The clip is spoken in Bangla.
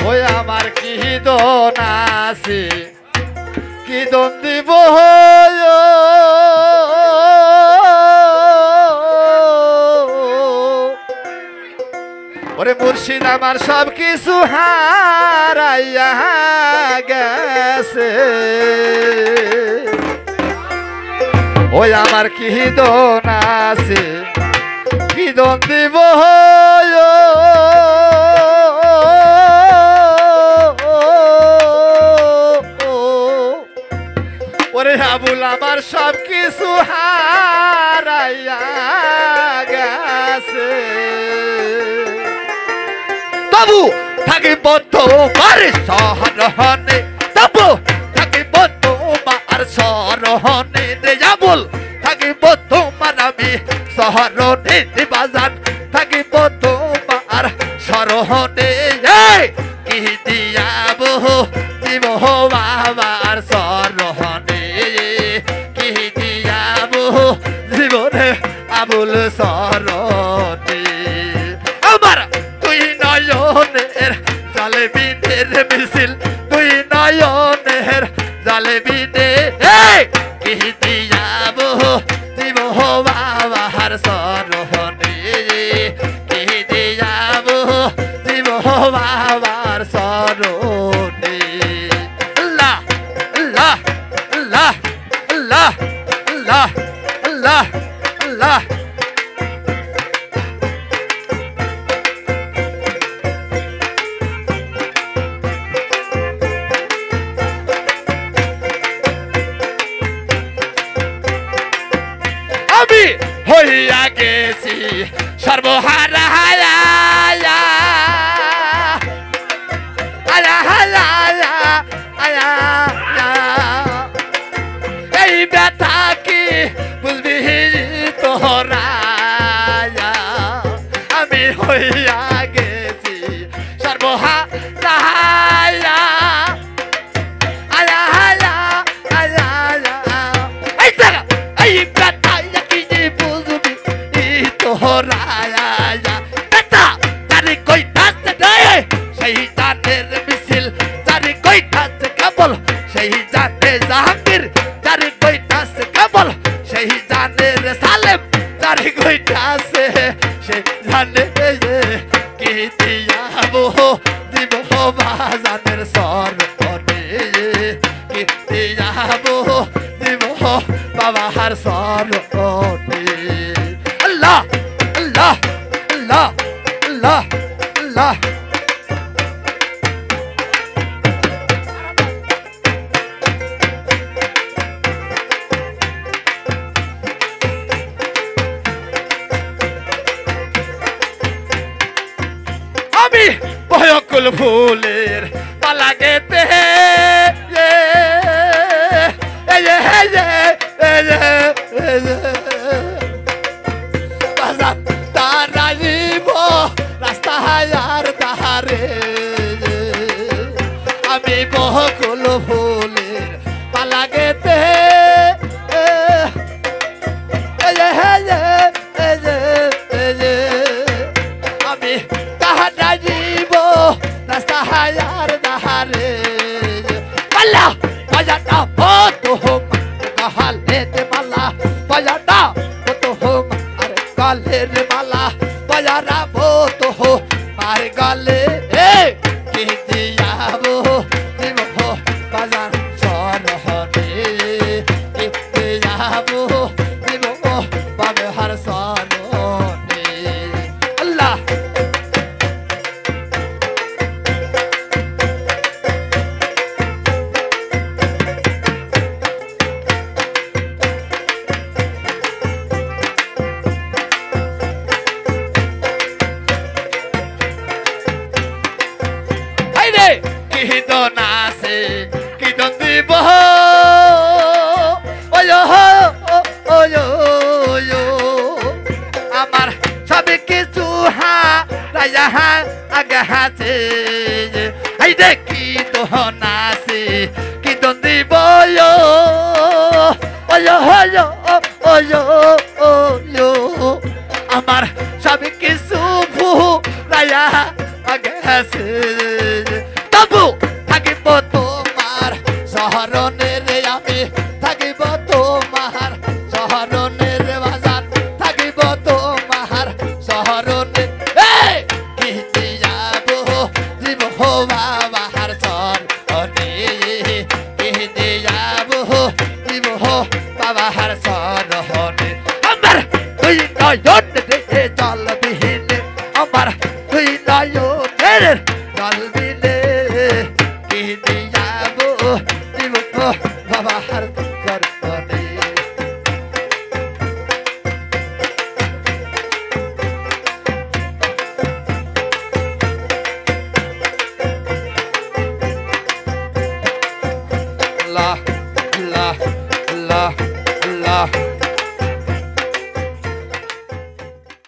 ওই আমার কি দন আছে কি দন দিব ওরে মুর্শিদ আমার সব কিছু হারাইয়া গেছে ওই আমার কি দন আছে কি দন দিব ওরে আবুল আমার সব কিছু হারাইয়া গেছে তবু থাকিব তোমার সরহনে তবু থাকিব তোমার সরহনে রে আবুল থাকিব তোমার আমি সরহনে বাজান থাকিব তোমার সরহনে কি দিয়াব জীব বাবার সরহনে কি দিয়াব জীবনে আবুল সরহনে আমার তুই নয়নের জালে বিনের মিছিল তুই নয়নের জালে বিনে কি দিয়াব জীব বাবার সরহনে কি দিয়াব জীব বাবার সরহনে আল্লাহ আল্লাহ আল্লাহ আল্লাহ আল্লাহ আল্লাহ আল্লাহ আমি হইয়া গেছি সর্বহারা এই ব্যথা কি বুঝবি তোরা আমি হইয়া গেছি সর্বহারা এই ব্যথা কি বুঝবি তোরা ব্যথা তারি কই থাকতে দেয় সেই জানের মিছিল তারি কই থাকতে কেবল সেই জানে জাহাঙ্গীর তারি কই থাকতে কেবল সেই জানের সালেম তারি কই থাকতে সেই জানে কি দিয়াবো দিব বাজানের সরহনে কি দিয়াবো দিব বাবার সরহনে আল্লাহ আল্লাহ আল্লাহ আল্লাহ আল্লাহ আমি বয়কুল ফুলের পালা গেতে তারা জীব রাস্তা হায়ার তাহারে আমি বকুল ফুলের পালা গেতে আমি তাহারা জীব রাস্তা হায়ার তাহারে পাল্লা বাজাটা হতো কাহালেতে মালা বাজাটা হতো আর গালের মালা বাজারা হতো মার গালে কি দিয়াবো দিব বাজার সরহনে কি দিয়াবো দিব বাবার সরহনে আল্লাহ কি দন আছে কি দন দিব আমার সব কিছু হারাইয়া গেছে এই রে কি দন আছে কি দন দিব আমার সব কিছু ভুলাইয়া গেছে যাবো থাকিব তোমার শহরনে রে আমি থাকিব তোমার শহরনে রে বাজার থাকিব তোমার শহরনে কি যাবো জীব বাবার শরণে কি যাবো জীব বাবার শরণে আমার তুই নয়ন রে জল বিহীন আমার তুই নয়নের